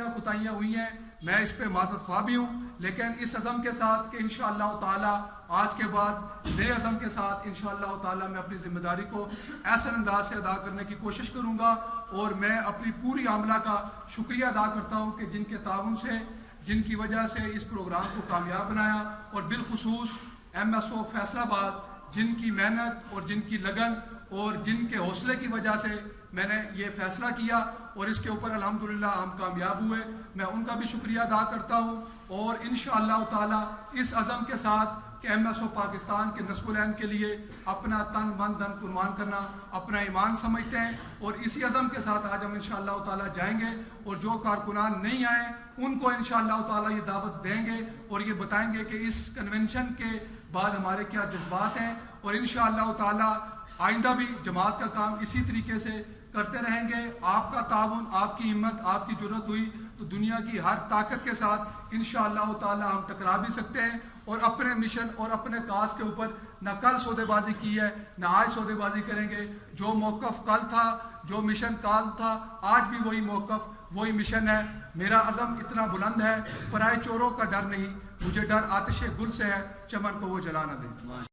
کوتاہیاں ہوئی ہیں میں اس پہ معذرت خواہ بھی ہوں، لیکن اس عزم کے ساتھ کہ انشاءاللہ تعالی آج کے بعد نئے عزم کے ساتھ انشاءاللہ تعالی میں اپنی ذمہ داری کو ایسے انداز سے ادا کرنے کی کوشش کروں گا، اور میں اپنی پوری عاملہ کا شکریہ ادا کرتا ہوں کہ جن کے تعاون سے، جن کی وجہ سے اس پروگرام کو کامیاب بنایا، اور بالخصوص ایم ایس او فیصل آباد جن کی محنت اور جن کی لگن اور جن کے حوصلے کی وجہ سے میں نے یہ فیصلہ کیا اور اس کے اوپر الحمدللہ ہم کامیاب ہوئے، میں ان کا بھی شکریہ ادا کرتا ہوں۔ اور انشاءاللہ تعالی اس عزم کے ساتھ کہ ایم ایس او پاکستان کے نصب العین کے لیے اپنا تن من دھن قربان کرنا اپنا ایمان سمجھتے ہیں، اور اسی عزم کے ساتھ آج ہم انشاءاللہ تعالی جائیں گے، اور جو کارکنان نہیں آئے ان کو انشاءاللہ تعالی یہ دعوت دیں گے اور یہ بتائیں گے کہ اس کنونشن کے بعد ہمارے کیا جذبات ہیں، اور انشاءاللہ تعالی آئندہ بھی جماعت کا کام اسی طریقے سے کرتے رہیں گے۔ آپ کا تعاون، آپ کی ہمت، آپ کی جرأت ہوئی تو دنیا کی ہر طاقت کے ساتھ انشاءاللہ تعالی ہم ٹکرا بھی سکتے ہیں، اور اپنے مشن اور اپنے کاز کے اوپر نہ کل سودے بازی کی ہے نہ آج سودے بازی کریں گے۔ جو موقف کل تھا، جو مشن کل تھا، آج بھی وہی موقف وہی مشن ہے۔ میرا عزم اتنا بلند ہے، پرائے چوروں کا ڈر نہیں، مجھے ڈر آتش گل سے ہے، چمن کو وہ جلا نہ دیں۔